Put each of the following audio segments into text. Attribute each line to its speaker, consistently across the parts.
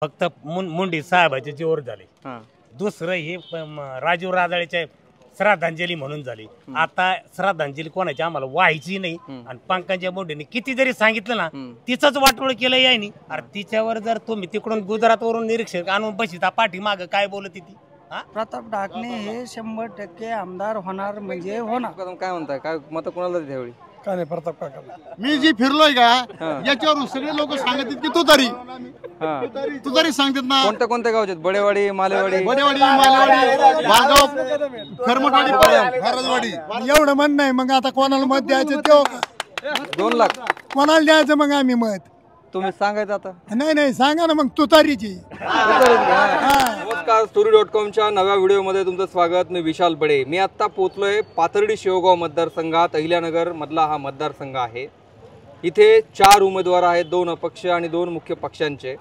Speaker 1: फक्त मुंडी साहेबाचे जोर झाले। दुसरं हे राजीव राजाळेच्या श्राद्धांजली म्हणून झाली। आता श्राद्धांजली कोणाची आम्हाला व्हायची नाही आणि पंकजा मुंडेने किती जरी सांगितलं ना तिचंच वाटोळ केलं यायनी। अरे तिच्यावर जर तुम्ही तिकडून गुजरात वरून निरीक्षक आणून बसिता पाठीमाग काय बोलत ती
Speaker 2: प्रताप ढाकणे हे 100% आमदार होणार म्हणजे होणार।
Speaker 3: काय म्हणताय, काय मत कोणाला त्यावेळी?
Speaker 2: काय नाही, प्रताप काका।
Speaker 4: मी जी फिरलोय का याच्यावरून सगळे लोक सांगतात की तू तरी सांगतात ना।
Speaker 3: कोणत्या कोणत्या गावचे? बडेवाडी, मालेवाडी,
Speaker 4: मालेवाडी, वाघगाव, खरमटवाडी, भारतवाडी।
Speaker 2: एवढं मत नाही, मग आता कोणाला मत द्यायचं ते
Speaker 3: 2 लाख
Speaker 2: कोणाला द्यायचं मग आम्ही मत?
Speaker 3: तुम्ही सांगायचं आता?
Speaker 2: नाही सांगा ना मग तुतारीची।
Speaker 3: नमस्कार, story.com नव्या व्हिडिओमध्ये तुमचं स्वागत। मी विशाल बडे। मी आता पोहोचलोय पाथर्डी शेवगाव मतदारसंघात। अहिल्यानगर मधला हा मतदारसंघ आहे। इथे 4 उमेदवार आहेत, 2 अपक्ष आणि 2 मुख्य पक्षांचे।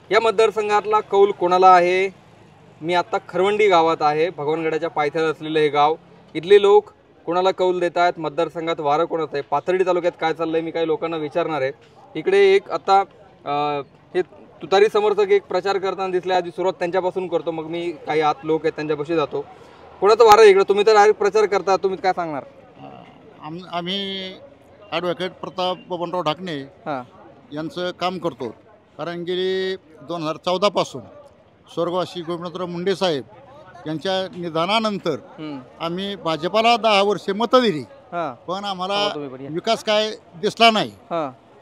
Speaker 3: या मतदारसंघातला कौल कोणाला आहे? मी आता खरवंडी गावात आहे, भगवानगडाच्या पायथ्यात असलेलं हे गाव। इथले लोक कोणाला कौल देत आहेत, मतदारसंघात वारं कोणाचं आहे, पाथर्डी तालुक्यात काय चाललंय, मी काही लोकांना विचारणार आहे। इकडे एक आता हे तुतारी समर्थक एक प्रचार करताना दिसले। आधी सुरुवात त्यांच्यापासून करतो, मग मी काही आत लोक आहेत त्यांच्यापाशी जातो। कोणाचं वारं इकडे? तुम्ही तर डायरेक्ट प्रचार करता, तुम्ही काय सांगणार?
Speaker 4: आम्ही ॲडव्होकेट प्रताप बबनराव ढाकणे यांचं काम करतो, कारण गेली 2014 पासून स्वर्गवासी गोपीनाथराव मुंडे साहेब यांच्या निधनानंतर आम्ही भाजपाला 10 वर्षे मतं दिली, पण आम्हाला विकास काय दिसला नाही।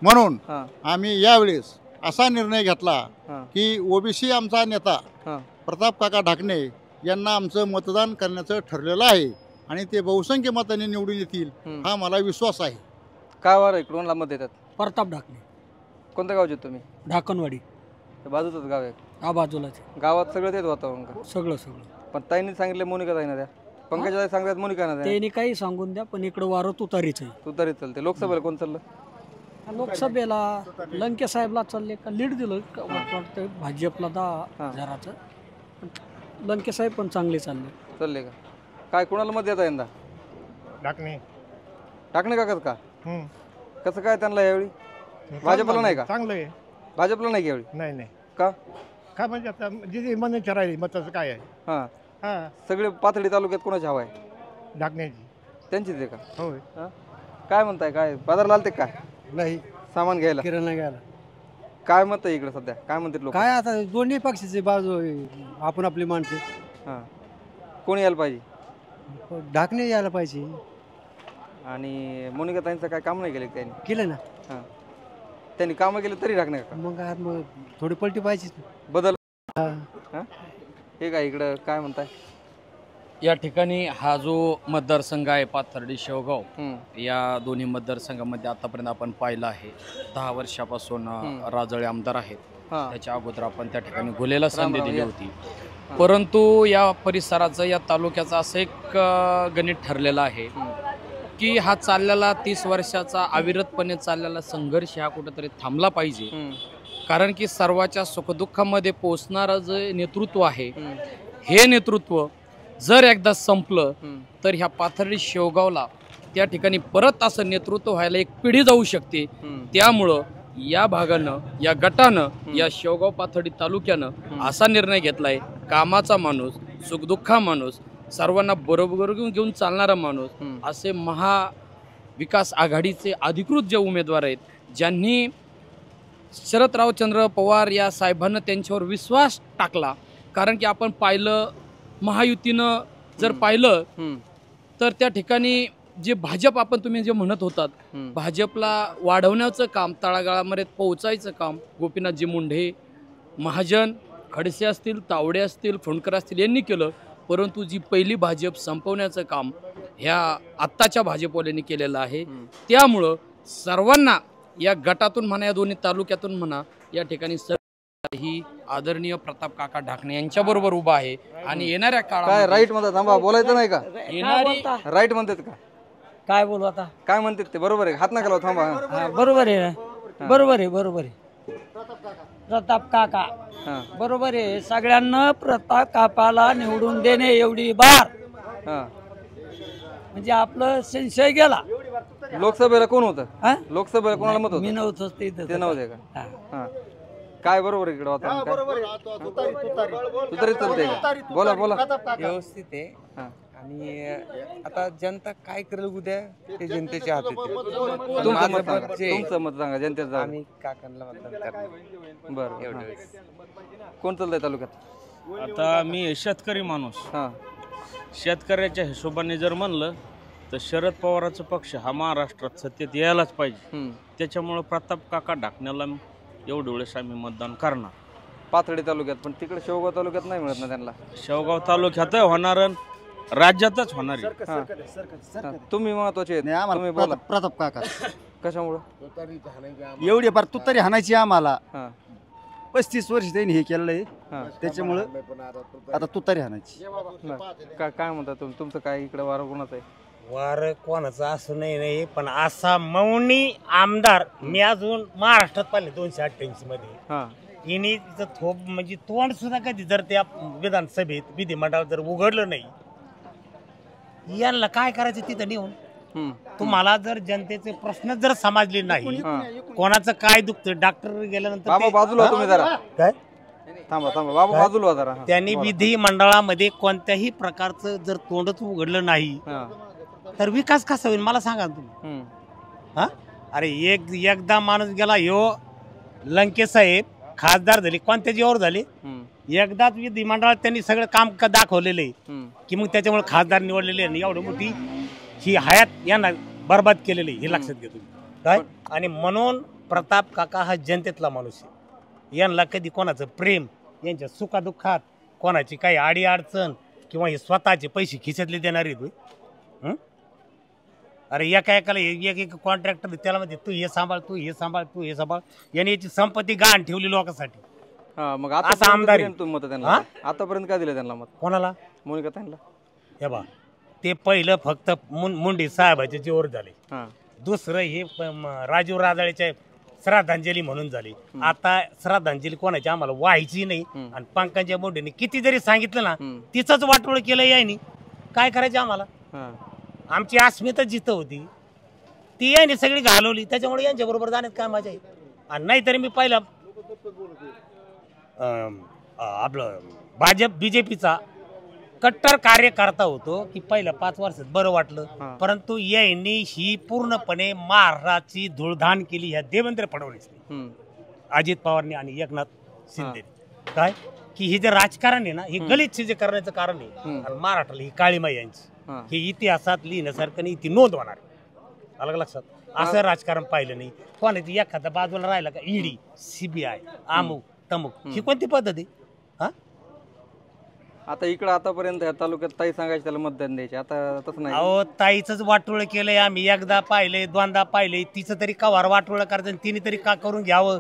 Speaker 4: म्हणून आम्ही यावेळेस असा निर्णय घेतला की ओबीसी आमचा नेता प्रताप काका ढाकणे यांना आमचं मतदान करण्याचं ठरलेलं आहे आणि ते बहुसंख्य मतांनी निवडून येतील हा मला विश्वास आहे।
Speaker 3: काय वार इकडून मत देतात?
Speaker 2: प्रताप ढाकणे।
Speaker 3: कोणत्या गावचे तुम्ही?
Speaker 2: ढाकणवाडी।
Speaker 3: बाजूचंच गाव आहे?
Speaker 2: हा, बाजूलाच।
Speaker 3: गावात सगळं तेच वातावरण का?
Speaker 2: सगळं
Speaker 3: पण ताईंनी सांगितलं मोनिका ताई ना द्या, पंकजा ताई सांगतात मोनिका ना द्या।
Speaker 2: त्यांनी काही सांगून द्या, पण इकडं वारं तुतारीच आहे।
Speaker 3: तुतारीच चालते। लोकसभेला कोण चाललं?
Speaker 2: लोकसभेला लंके साहेबला चालले का लीड दिलं वाटतं भाजपला 10,000चं। लंके साहेब पण चांगले चालले
Speaker 3: का? काय कोणाला मत देता यंदा?
Speaker 1: ढाकणे
Speaker 3: काकाच का? कसं काय त्यांना यावेळी? भाजपला नाही का?
Speaker 1: चांगलं आहे।
Speaker 3: भाजपला नाही यावेळी?
Speaker 1: नाही
Speaker 3: का?
Speaker 1: काय म्हणजे आता जी मन विचारायली मताचं काय आहे?
Speaker 3: सगळे पाथर्डी तालुक्यात कोणाची हवा आहे?
Speaker 1: ढाकण्याची।
Speaker 3: त्यांचीच आहे का?
Speaker 1: होय।
Speaker 3: काय म्हणताय, काय बाजारला आलते काय?
Speaker 2: नाही,
Speaker 3: सामान घ्यायला?
Speaker 2: किराणा घ्यायला।
Speaker 3: काय मत आहे इकडे सध्या? काय म्हणतात लोक?
Speaker 2: काय आता दोन्ही पक्षाचे बाजू, आपण आपली माणसे।
Speaker 3: कोण यायला पाहिजे?
Speaker 2: ढाकणे यायला पाहिजे।
Speaker 3: आणि मोनिका ताईंचं काय काम नाही केलं त्यांनी?
Speaker 2: केलं ना।
Speaker 3: त्यांनी कामं केलं तरी ढाकणे का?
Speaker 2: मग थोडी पलटी पाहिजे
Speaker 3: बदल। हे काय इकडं काय म्हणताय?
Speaker 5: या ठिकाणी हा जो मतदारसंघ आहे पाथर्डी शेवगाव, या दोन्ही मतदारसंघामध्ये आतापर्यंत आपण पाहिलं आहे 10 वर्षापासून राजळे आमदार आहेत। त्याच्या अगोदर आपण त्या ठिकाणी गुलेला संधी दिली होती, परंतु या परिसराचं, या तालुक्याचं असं एक गणित ठरलेलं आहे की हा चाललेला 30 वर्षाचा अविरतपणे चाललेला संघर्ष हा कुठेतरी थांबला पाहिजे। कारण की सर्वाच्या सुखदुःखामध्ये पोचणारं जे नेतृत्व आहे, हे नेतृत्व जर एकदा संपलं तर ह्या पाथर्डी शेवगावला त्या ठिकाणी परत असं नेतृत्व व्हायला एक पिढी जाऊ शकते। त्यामुळं या भागानं, या गटानं, या शेवगाव पाथर्डी तालुक्यानं असा निर्णय घेतलाय, कामाचा माणूस, सुखदुःखा माणूस, सर्वांना बरोबर घेऊन चालणारा माणूस, असे महाविकास आघाडीचे अधिकृत जे उमेदवार आहेत, ज्यांनी शरदरावचंद्र पवार या साहेबांना त्यांच्यावर विश्वास टाकला। कारण की आपण पाहिलं, महायुतीनं जर पाहिलं तर त्या ठिकाणी जे भाजप, आपण तुम्ही जे म्हणत होतात, भाजपला वाढवण्याचं काम, तळागाळामध्ये पोहोचायचं काम गोपीनाथजी मुंडे, महाजन, खडसे असतील, तावडे असतील, फुंडकर असतील यांनी केलं। परंतु जी पहिली भाजप संपवण्याचं काम ह्या आत्ताच्या भाजपवाल्यांनी केलेलं आहे। त्यामुळं सर्वांना या गटातून म्हणा, या दोन्ही तालुक्यातून म्हणा, या ठिकाणी ही आदरणीय प्रताप काका ढाकणे यांच्या बरोबर उभा आहे। आणि येणाऱ्या काळात
Speaker 3: काय राईट म्हणतात? थांबा, बोलायचं नाही का?
Speaker 5: येणारी
Speaker 3: राईट म्हणतात का?
Speaker 2: काय बोलू आता?
Speaker 3: काय म्हणतात ते? बरोबर आहे? हात नका लावू, थांबा।
Speaker 2: बरोबर आहे, बरोबर आहे। प्रताप काका बरोबर आहे। सगळ्यांना प्रताप काकाला निवडून देणे एवढी बार म्हणजे आपलं संशय गेला।
Speaker 3: लोकसभेला कोण होतं? लोकसभेला कोणाला मत होतं?
Speaker 2: मी नव्हतो, ते
Speaker 3: नव्हते का? काय बरोबर इकडे वातावरण तुतारी चालते का? बोला बोला.
Speaker 6: व्यवस्थित आहे. आणि आता जनता काय करेल उद्या ते जनतेच्या हातात आहे.
Speaker 3: तुमचं मत सांगा, तुमचं मत सांगा जनतेचं.
Speaker 6: आम्ही काकांना मतदान करणार.
Speaker 3: बरं
Speaker 6: एवढंच.
Speaker 3: कोण चालतंय तालुक्यात?
Speaker 7: आता मी शेतकरी माणूस,
Speaker 3: हां
Speaker 7: शेतकऱ्याच्या हिशोबाने जर म्हणलं तर शरद पवाराचा पक्ष हा महाराष्ट्रात सत्तेत यायलाच पाहिजे. त्याच्यामुळं प्रताप काका ढाकण्याला एवढे वेळेस आम्ही मतदान करणार.
Speaker 3: पाथर्डी तालुक्यात, पण तिकडे शेवगाव तालुक्यात नाही मिळत ना त्यांना.
Speaker 7: शेवगाव तालुक्यात होणार आणि राज्यातच होणार आहे.
Speaker 3: हां. तुम्ही महत्वाचे आहेत, तुम्ही बोला.
Speaker 4: प्रताप काका
Speaker 3: कशामुळं?
Speaker 8: एवढी बार तू तरी हाणायची आम्हाला.
Speaker 3: हां
Speaker 8: 35 वर्ष त्यांनी हे केलेलं आहे,
Speaker 3: हां.
Speaker 8: त्याच्यामुळं आता तू तरी हाणायची.
Speaker 3: काय म्हणता तुम्ही? तुमचं काय इकडे वारं कोणाचं आहे?
Speaker 1: वार कोणाचं असं नाही, पण असा मौनी आमदार मी अजून महाराष्ट्रात पाहिले 288 मध्ये.
Speaker 3: हां
Speaker 1: हिने तिचं थोप म्हणजे तोंड सुद्धा कधी जर त्या विधानसभेत विधिमंडळात जर उघडलं नाही, यांना काय करायचं तिथं नेऊन. तुम्हाला जर जनतेचे प्रश्न जर समजले नाही, कोणाचं काय दुखतं, डॉक्टर गेल्यानंतर
Speaker 3: बाबा बाजूला तुम्ही जरा
Speaker 1: काय
Speaker 3: थांबा बाबा बाजूला जरा.
Speaker 1: त्यांनी विधिमंडळामध्ये कोणत्याही प्रकारचं जर तोंडच उघडलं नाही तर विकास कसा होईल मला सांगा तुम्ही. हा अरे एकदा माणूस गेला, ह्यो लंके साहेब खासदार झाले, कोणत्या जीवावर झाले? एकदाच विधिमंडळात त्यांनी सगळं काम दाखवलेलं आहे की मग त्याच्यामुळे खासदार निवडलेले आहे. एवढी मोठी ही हयात यांना बरबाद केलेली हे लक्षात घ्या तुम्ही काय. आणि म्हणून प्रताप काका हा जनतेतला माणूस आहे. यांना कधी कोणाचं प्रेम, यांच्या सुखादुःखात कोणाची काही आडी अडचण किंवा हे स्वतःचे पैसे खिशातले देणारे तुम्ही. अरे एकाला एक कॉन्ट्रॅक्टर त्याला म्हणते तू हे सांभाळ, तू हे सांभाळ, तू हे सांभाळ. याने याची संपत्ती गहाण ठेवली लोकांसाठी.
Speaker 3: मग
Speaker 1: असा आमदार आहे.
Speaker 3: तुम्ही मत त्यांना आतापर्यंत काय दिलं त्यांना मत?
Speaker 1: कोणाला?
Speaker 3: मोनिका त्यांना.
Speaker 1: हे बा ते पहिलं फक्त मुंडे साहेबाच्या जीवर झाले. दुसरं हे राजीव राजाळेच्या श्राद्धांजली म्हणून झाली. आता श्राद्धांजली कोणाची आम्हाला व्हायची नाही. आणि पंकजा मुंडेने किती जरी सांगितलं ना, तिचंच वाटोळ केलं यांनी. काय करायचं आम्हाला? आमची अस्मिता जिथं होती ती यांनी सगळी घालवली. त्याच्यामुळे यांच्या बरोबर जाण्यात काय मजा आहे. आणि नाहीतरी मी पहिला आपलं भाजप बीजेपीचा कट्टर कार्यकर्ता होतो की पहिल्या 5 वर्षात बरं वाटलं. परंतु यांनी ही पूर्णपणे महाराष्ट्राची धुळधाण केली ह्या देवेंद्र फडणवीसने, अजित पवारने आणि एकनाथ शिंदे. काय की हे जे राजकारण आहे ना, हे गलिच्छ जे करण्याचं कारण आहे. आणि महाराष्ट्राला ही काळीमाई यांची हे इतिहासात लिहिण्यासारखं नाही, ती नोंद होणार. अलग लक्षात असं राजकारण पाहिलं नाही. कोणाची एखादा बाजूला राहिला का ईडी, सीबीआय, अमुक तमुक, ही कोणती पद्धत आहे? हा
Speaker 3: आता इकडं आतापर्यंत या तालुक्यात ताई सांगायची त्याला मतदान द्यायचे, आता तसं नाही.
Speaker 1: अहो ताईच वाटोळ केलंय आम्ही. एकदा पाहिले, दोनदा पाहिले. तिचं तरी कवार वाटोळ करायचं, तिने तरी का करून घ्यावं,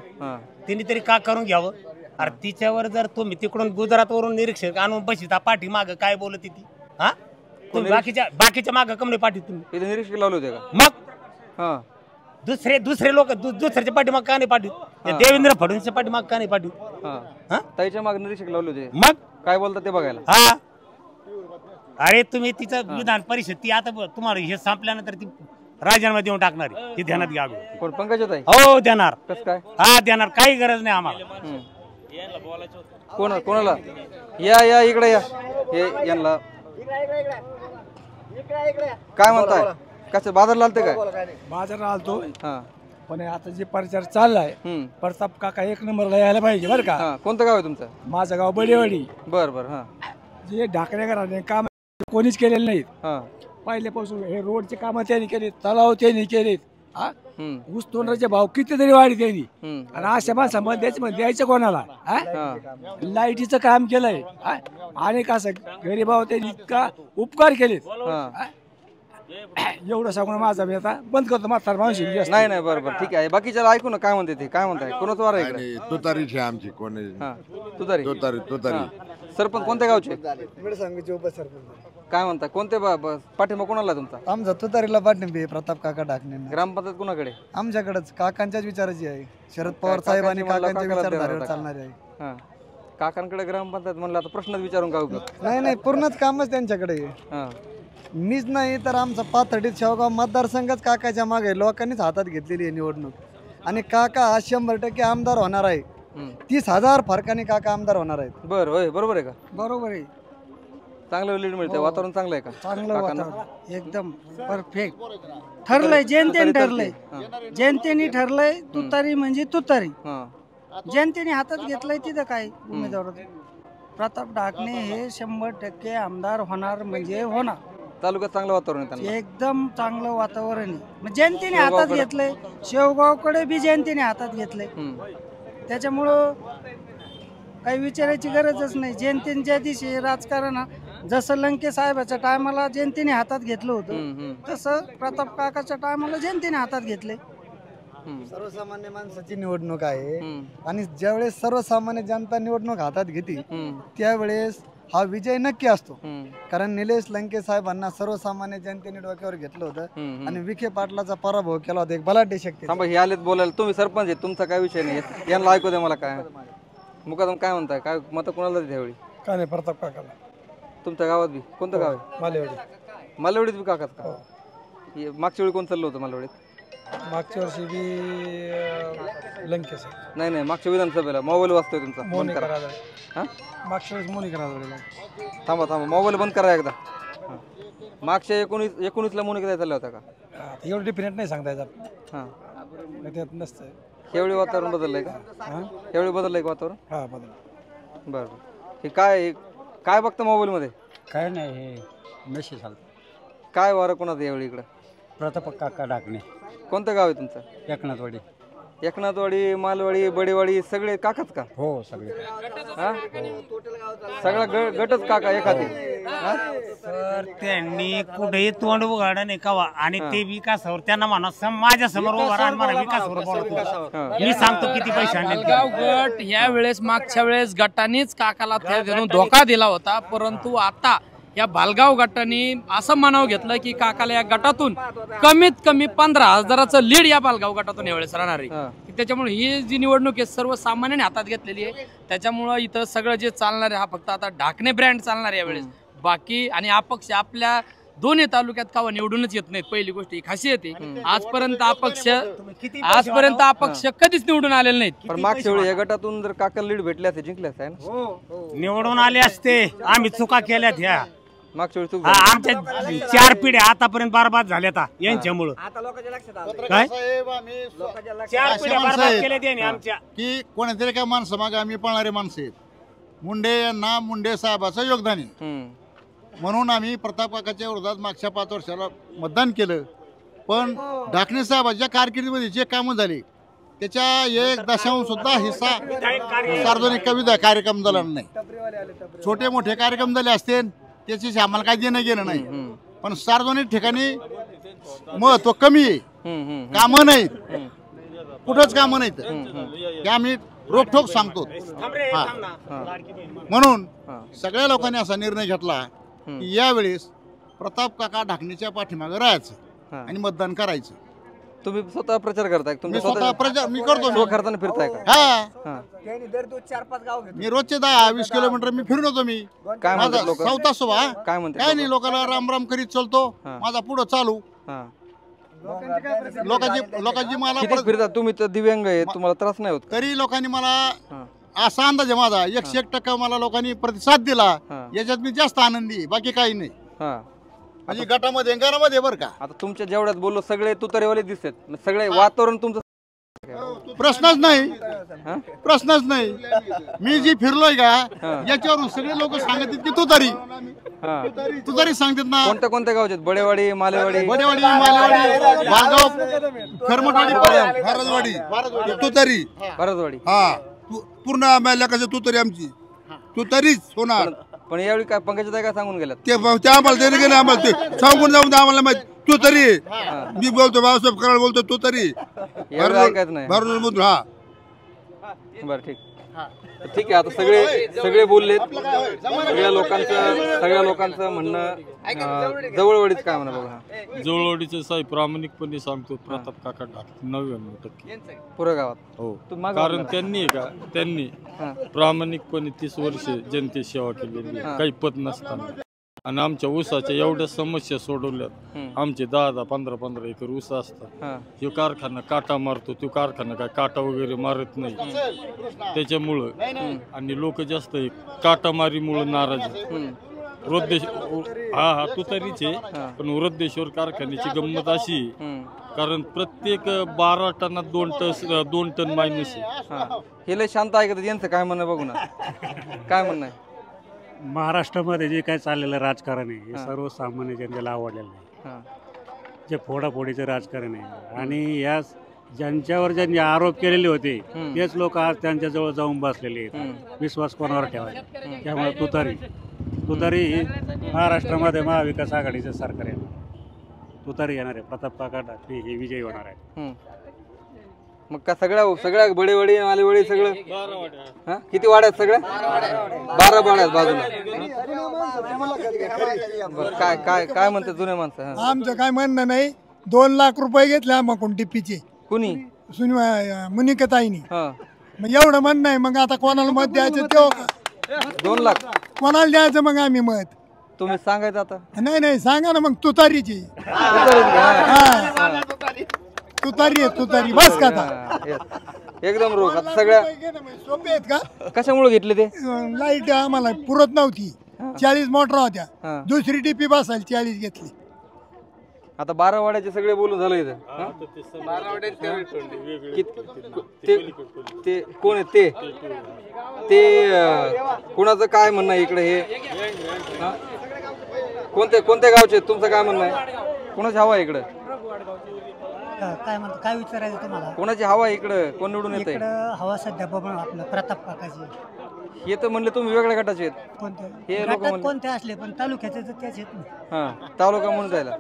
Speaker 1: तिने तरी का करून घ्यावं. अरे तिच्यावर जर तुम्ही तिकडून गुजरात वरून निरीक्षक आणून बसिता पाठी माग काय बोलत ती? हा तुम्ही बाकीच्या माग कमले पाठी तुम्ही
Speaker 3: इथे निरीक्षक लावले होते का?
Speaker 1: मग दुसरे लोक दुसऱ्याच्या पाठीमाग का नाही पाठवत? देवेंद्र फडणवीसच्या पाठीमाग का नाही पाठवत?
Speaker 3: ताईच्या माग निरीक्षक लावले होते.
Speaker 1: मग
Speaker 3: काय बोलतात ते बघायला.
Speaker 1: हा अरे तुम्ही तिचं विधान परिषद ती आता तुम्हाला हे संपल्यानंतर ती राजीनामा देऊन टाकणार आहे, हे ध्यानात घ्या.
Speaker 3: कोण? पंकजा ताई?
Speaker 1: हो देणार.
Speaker 3: कसं काय?
Speaker 1: हा देणार, काही गरज नाही आम्हाला.
Speaker 3: कोणाला? या इकडे या. हे यांना काय म्हणताय? कसं बाजारला आलते काय?
Speaker 9: बाजारला आलतो. पण आता जे प्रचार चाललाय, प्रताप काका 1 नंबरला यायला पाहिजे बरं का.
Speaker 3: कोणतं गाव आहे तुमचं?
Speaker 9: माझं गाव बडेवाडी.
Speaker 3: बरं.
Speaker 9: जे ढाकणेकरांनी काम कोणीच केलेले नाहीत. पहिल्यापासून हे रोडचे काम त्यांनी केले, तलाव त्यांनी केलेत. ऊस तोंडाचे भाव कितीतरी वाढले त्यांनी. आणि अशा माणसामध्ये द्यायचं कोणाला? लाईटीचं काम केलंय. आणि कसं गरीबावर त्यांनी इतका उपकार केलेत. एवढं सांगून माझा मी आता बंद करतो. म्हातार माणूस
Speaker 3: नाही बरोबर ठीक आहे. बाकीच्याला ऐकू ना काय म्हणते ते, काय म्हणताय? कोणाचं वार आहे?
Speaker 10: तुतारीची आमची. कोण?
Speaker 3: तुतारी. सरपंच कोणत्या गावचे? काय म्हणता? कोणते पाठिंबा कोणाला तुमचा?
Speaker 8: आमचा तुतारीला पाठिंबा प्रताप काका ढाकणे.
Speaker 3: ग्रामपंचायत कोणाकडे?
Speaker 8: आमच्याकडेच. काकांच्याच विचाराची आहे. शरद पवार साहेब आणि काकांच्या विचारधारेवर चालणारी आहे.
Speaker 3: काकांकडे ग्रामपंचायत म्हणलं आता प्रश्नच विचारून का?
Speaker 8: नाही पूर्णच कामच त्यांच्याकडे. मीच नाही तर आमचा पाथर्डी शेवगाव मतदारसंघच काकाच्या मागे लोकांनीच हातात घेतलेली आहे निवडणूक. आणि काका हा 100% आमदार होणार आहे. 30,000 फरकाने काका आमदार होणार आहेत.
Speaker 3: बरं होय, बरोबर आहे का?
Speaker 2: बरोबर आहे.
Speaker 3: चांगलं लीड मिळतंय, वातावरण चांगलं आहे का?
Speaker 2: चांगलं
Speaker 3: काकांना?
Speaker 2: वातावरण एकदम परफेक्ट ठरलंय. जनतेने ठरलंय, जनतेने ठरलंय. तुतारी म्हणजे तुतारी. जनतेने हातात घेतलंय. तिथं काय उमेदवार प्रताप ढाकणे हे 100% आमदार होणार म्हणजे होणार.
Speaker 3: तालुक्यात चांगलं वातावरण आहे त्यांना.
Speaker 2: एकदम चांगलं वातावरण आहे. मग जनतेने हातात घेतलंय. शेवगावकडे बी जनतेने हातात घेतलंय. त्याच्यामुळं काही विचारायची गरजच नाही. जनतेने ज्या दिवशी राजकारण जसं लंके साहेबाच्या टायमाला जनतेने हातात घेतलं होतं, तसं प्रताप काकाच्या टायमाला जनतेने हातात घेतले.
Speaker 8: सर्वसामान्य माणसाची निवडणूक आहे आणि ज्यावेळेस सर्वसामान्य जनता निवडणूक हातात घेते त्यावेळेस हा विजय नक्की असतो. कारण निलेश लंके साहेबांना सर्वसामान्य जनतेने डोक्यावर घेतलं होतं आणि विखे पाटलाचा पराभव केला होता एक बलाढ्य शक्ती.
Speaker 3: थांबा, हे आलेत बोलायला. तुम्ही सरपंच आहे, तुमचा काय विषय नाही, यांना ऐकू दे. मला काय मुकादम काय म्हणताय, काय मत कोणाला देते त्यावेळी?
Speaker 9: काय नाही, प्रताप काकाला.
Speaker 3: तुमच्या गावात बी कोणतं गाव आहे?
Speaker 9: मालेवाडी.
Speaker 3: मालवडीत बी काकाच का? मागच्या वेळी कोण चाललं होतं मालवडीत?
Speaker 9: मागच्या वर्षी बी लंके साहेब.
Speaker 3: नाही, मागच्या विधानसभेला मोबाईल वाजतोय तुमचा.
Speaker 9: मोनिका
Speaker 3: करा.
Speaker 9: राजळे. मागच्या वेळेस मोनिका राजळे.
Speaker 3: थांबा, मोबाईल बंद करा एकदा. मागच्या 19ला मोनिका द्यायचा चालला होता का?
Speaker 9: एवढं डिफरंट नाही सांगता येतात. त्यात नसतं.
Speaker 3: यावेळी वातावरण बदललंय का? यावेळी बदललंय का वातावरण?
Speaker 9: हा, बदल.
Speaker 3: बरं. हे काय बघतं मोबाईल मध्ये?
Speaker 10: काय नाही, हे मेसेज आला.
Speaker 3: काय वारं कोणाचं यावेळी इकडं?
Speaker 10: प्रताप काका ढाकणे.
Speaker 3: कोणतं गाव आहे तुमचं?
Speaker 10: एकनाथवाडी.
Speaker 3: एकनाथवाडी, मालवाडी, बडेवाडी सगळे काकाच का?
Speaker 10: हो, सगळे.
Speaker 3: सगळा गटच काका एखादी.
Speaker 1: तर त्यांनी कुठेही तोंड उघडलं नाही कावा. आणि ते विकासावर त्यांना म्हणा माझ्या समोर उभा राहा, मला विकासावर बोलतो. मी सांगतो किती पैसे आणले.
Speaker 5: भालगाव गट या वेळेस मागच्या वेळेस गटानेच काकाला धोका दिला होता, परंतु आता या भालगाव गटाने असं म्हणावं घेतलं की काकाला या गटातून कमीत कमी 15,000चं लीड या भालगाव गटातून यावेळेस राहणार आहे. त्याच्यामुळे ही जी निवडणूक आहे सर्वसामान्याने हातात घेतलेली आहे. त्याच्यामुळं इथं सगळं जे चालणार आहे हा फक्त आता ढाकणे ब्रँड चालणार आहे यावेळेस. बाकी आणि अपक्ष आपल्या दोन्ही तालुक्यात कावा निवडूनच येत नाहीत. पहिली गोष्ट ही खासियत आहे. आजपर्यंत अपक्ष कधीच निवडून आलेले नाहीत.
Speaker 3: पण मागच्या वेळी या गटातून जर काका लीड भेटले असते, जिंकले असते
Speaker 1: निवडून आले असते. आम्ही चुका केल्यात ह्या.
Speaker 3: मागच्या वेळी
Speaker 1: आमच्या 4 पिढ्या आतापर्यंत बरबाद झाल्या यांच्यामुळं. काय 4 पिढ्या बरबाद केल्या त्यांनी आमच्या.
Speaker 4: की कोणीतरी काय माणसं मागे आम्ही पळणारे माणसं आहेत. मुंडे यांना मुंडे साहेबाचं योगदान आहे म्हणून आम्ही प्रताप काकाच्या विरोधात मागच्या 5 वर्षाला मतदान केलं. पण ढाकणे साहेबाच्या कारकिर्दीमध्ये जे कामं झाली त्याच्या 1% सुद्धा हिस्सा सार्वजनिक कविता कार्यक्रम झाला नाही. छोटे मोठे कार्यक्रम झाले असते त्याच्याशी आम्हाला काही देणं गेलं नाही. पण सार्वजनिक ठिकाणी महत्व कमी आहे. कामं नाहीत, कुठंच कामं नाहीत. हे आम्ही रोखोक सांगतो. म्हणून सगळ्या लोकांनी असा निर्णय घेतला की यावेळेस प्रताप काका ढाकणीच्या पाठीमागे राहायचं आणि मतदान करायचं.
Speaker 3: तुम्ही स्वतः प्रचार करताय?
Speaker 4: मी स्वतः प्रचार मी करतो.
Speaker 3: खर्चाने फिरताय का?
Speaker 4: हा, मी रोजचे 10-20 किलोमीटर मी फिरून होतो. मी
Speaker 3: काय म्हणतात लोक?
Speaker 4: चौथा सोबा
Speaker 3: काय म्हणतात?
Speaker 4: काय नाही, लोकांना राम राम करीत चालतो. माझा पुढं चालू. लोकांची मला
Speaker 3: फिरतात. तुम्ही तर दिव्यांग आहे, तुम्हाला त्रास नाही होत?
Speaker 4: तरी लोकांनी मला असा अंदाज आहे माझा 101% मला लोकांनी प्रतिसाद दिला. याच्यात मी जास्त आनंदी आहे, बाकी काही नाही. म्हणजे गटामध्ये घरामध्ये बरं का.
Speaker 3: आता तुमच्या जेवढ्यात बोललो सगळे तुतारेवाले दिसतात. सगळे वातावरण तुमचं
Speaker 4: प्रश्नच नाही. मी जी फिरलोय का याच्यावरून सगळे लोक सांगतात की तू तरी सांगतात ना.
Speaker 3: कोणत्या गावचे? बडेवाडी, मालेवाडी,
Speaker 4: वाघगाव, खरमटवाडी,
Speaker 3: भारतवाडी.
Speaker 11: हा, पूर्ण आम्हाला तू तरी आमची तू तरीच होणार.
Speaker 3: पण यावेळी काय पंकजाताई काय सांगून गेल्यात?
Speaker 11: ते आम्हाला देणे गेले, आम्हाला ते सांगून जाऊन आम्हाला माहिती. तू तरी मी बोलतो, बाबासाहेब कराड बोलतो, तू तरी
Speaker 3: ऐकायच नाही.
Speaker 11: हा,
Speaker 3: बरं, ठीक आहे. आता सगळे बोललेत. सगळ्या लोकांचं म्हणणं जवळवडीच काय म्हणा बघा.
Speaker 7: जवळवडीचे साहेब प्रामाणिकपणे सांगतो प्रताप काका ढाकणे 99%
Speaker 3: पुऱ्या गावात.
Speaker 7: हो, कारण त्यांनी प्रामाणिकपणे 30 वर्ष जनतेची सेवा केलेली, काही पद नसताना.
Speaker 12: आणि आमच्या ऊसाच्या एवढ्या समस्या सोडवल्यात. आमचे 10-15 एकर ऊस असतात. हे कारखाना काटा मारतो, तो कारखाना काय काटा वगैरे मारत नाही त्याच्यामुळं. आणि लोक जास्त काटामारीमुळं नाराज आहेत. तुतारीचे पण वृद्धेश्वर कारखान्याची गंमत अशी कारण प्रत्येक 12 टनात 2 टन मायनस आहे.
Speaker 3: हे लय शांत आहे का? यांचं काय म्हणणं बघू ना, काय म्हणणं आहे?
Speaker 10: महाराष्ट्रामध्ये जे काय चाललेलं राजकारण आहे हे सर्वसामान्य जनतेला आवडलेलं नाही. जे फोडाफोडीचं राजकारण आहे आणि या ज्यांनी आरोप केलेले होते तेच लोक आज त्यांच्याजवळ जाऊन बसलेले आहेत. विश्वास कोणावर ठेवायचा? त्यामुळे तुतारी ही महाराष्ट्रामध्ये महाविकास आघाडीचं सरकार आहे. तुतारी येणार आहे. प्रताप काका ठाकरे हे विजयी होणार आहे.
Speaker 3: मग का सगळ्या बडेवडी आलेवडी सगळं किती वाड्यात? सगळ्या 12 वाड्यात बाजूला. काय म्हणते जुने माणसं?
Speaker 13: आमचं काय म्हणणं नाही. 2 लाख रुपये घेतले आम्हाला टिप्पीचे.
Speaker 3: कुणी?
Speaker 13: मुनिकाताईनी. मग एवढं म्हणणं आहे. मग आता कोणाला मत द्यायचं? ते
Speaker 3: 2 लाख
Speaker 13: कोणाला द्यायचं मग आम्ही मत?
Speaker 3: तुम्ही सांगायचं आता?
Speaker 13: नाही सांगा ना मग. तुतारीची तुतारी बस का आता?
Speaker 3: एकदम रोग. आता सगळ्या
Speaker 13: सोपे आहेत का?
Speaker 3: कशामुळे घेतले ते?
Speaker 13: लाईट आम्हाला पुरत नव्हती. 40 मोटर होत्या. दुसरी टिपी बसायला 40 घेतली.
Speaker 3: आता 12 वाड्याचे सगळे बोलून झालं इथं. ते कोण आहेत? ते कोणाचं काय म्हणणं आहे इकडे? हे कोणत्या गावचे? तुमचं काय म्हणणं आहे? कोणाची हवा आहे इकडं?
Speaker 14: काय म्हणतो? काय विचारायचं तुम्हाला?
Speaker 3: कोणाची हवा आहे इकडं? कोण निवडून येत?
Speaker 14: हवा सध्या आपलं प्रताप काकाची.
Speaker 3: हे तर म्हणले तुम्ही वेगळ्या गटाचे आहेत.
Speaker 14: कोणते गटात कोणते असले पण तालुक्याचे तर त्याच आहेत ना.
Speaker 3: तालुका म्हणून जायला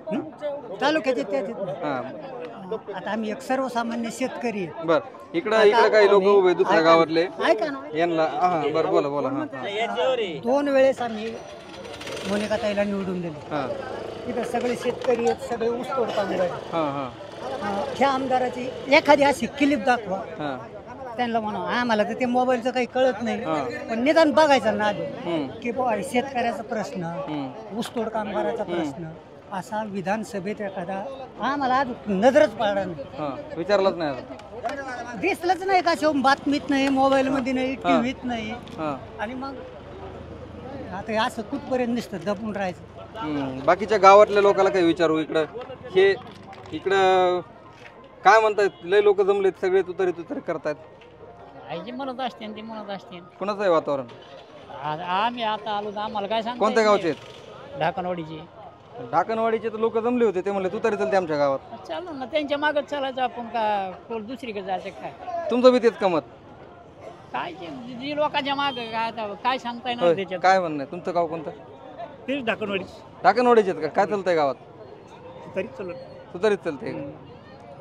Speaker 14: तालुक्याचे त्याच आहेत. आता आम्ही एक सर्वसामान्य शेतकरी.
Speaker 3: बर इकडे काही लोक उभे दुसऱ्या गावातले
Speaker 14: ऐका ना
Speaker 3: यांना. बरं बोला.
Speaker 14: 2 वेळेस आम्ही मोनिकाताईला निवडून दिले. तिथं सगळे शेतकरी आहेत. सगळे ऊसतोड कामगार. ह्या आमदाराची एखादी अशी क्लिप दाखवा. त्यांना म्हणा आम्हाला तर ते मोबाईलचं काही कळत नाही पण निदान बघायचं ना आधी की शेतकऱ्याचा प्रश्न, ऊसतोड कामगाराचा प्रश्न असा विधानसभेत एखादा आम्हाला आज नजरच पाडला नाही.
Speaker 3: विचारलंच नाही.
Speaker 14: दिसलंच नाही का? बातमीत नाही, मोबाईल मध्ये नाही, टीव्हीत नाही. आणि मग आता असं कुठपर्यंत नुसतं दबून राहायचं.
Speaker 3: बाकीच्या गावातल्या लोकांना काही विचारू. इकडं काय म्हणतात? लय लोक जमलेत सगळे तुतारी करतायत.
Speaker 15: म्हणत असते ते म्हणत असते.
Speaker 3: कोणाचं आहे वातावरण?
Speaker 15: आम्ही आता आलो तर आम्हाला काय सांग.
Speaker 3: कोणत्या गावचे आहेत?
Speaker 15: ढाकणवाडीचे.
Speaker 3: ढाकणवाडीचे तर लोक जमले होते. ते म्हणले तुतारी चलते आमच्या गावात.
Speaker 15: चालू ना त्यांच्या मागच चालायचं आपण का दुसरीकडे जायचं काय?
Speaker 3: तुमचं बी तेच कमत
Speaker 15: काय जी लोकांच्या माग काय सांगता येणार त्याच्यात?
Speaker 3: काय म्हणणं? तुमचं गाव कोणतं?
Speaker 15: तेच ढाकणवाडी.
Speaker 3: ढाकणवाडीचे आहेत का? काय चालतंय गावात?
Speaker 15: तुतारीच
Speaker 3: चालतंय.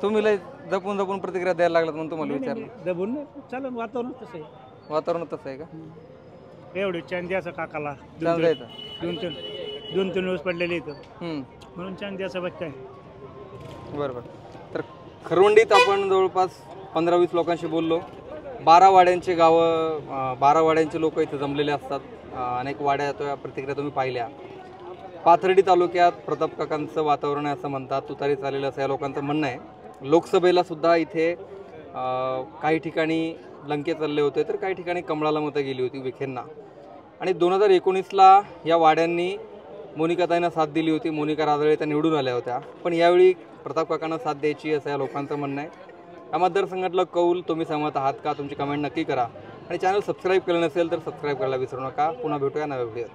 Speaker 3: तुम्ही लय जपून प्रतिक्रिया द्यायला लागलात म्हणून तुम्हाला विचारलं.
Speaker 15: दबून चालून वातावरण तसं आहे.
Speaker 3: वातावरण तसं आहे का?
Speaker 15: एवढी चांदी द्यायचं काकाला. दोन तीन दिवस पडलेले इथं म्हणून चांदी द्यायचं बघताय.
Speaker 3: बरोबर. तर खरवंडीत आपण जवळपास 15-20 लोकांशी बोललो. 12 वाड्यांचे गावं, 12 वाड्यांचे लोक इथे जमलेले असतात. अनेक वाड्या प्रतिक्रिया तुम्ही पाहिल्या. पाथर्डी तालुक्यात प्रताप काकांचं वातावरण आहे असं म्हणतात. तुतारी चालेलं असं या लोकांचं म्हणणं आहे. लोकसभेला सुद्धा इथे काही ठिकाणी लंके चालले होते तर काही ठिकाणी कमळाला मतं गेली होती विखेंना. आणि 2019ला या वाड्यांनी मोनिकाताईंना साथ दिली होती. मोनिका राजळे त्या निवडून आल्या होत्या. पण यावेळी प्रताप काकांना साथ द्यायची असं या लोकांचं म्हणणं आहे. या मतदारसंघातलं कौल तुम्ही सहमत आहात का? तुमची कमेंट नक्की करा. आणि चॅनल सबस्क्राईब केलं नसेल तर सबस्क्राईब करायला विसरू नका. पुन्हा भेटूया नव्या व्हिडिओत.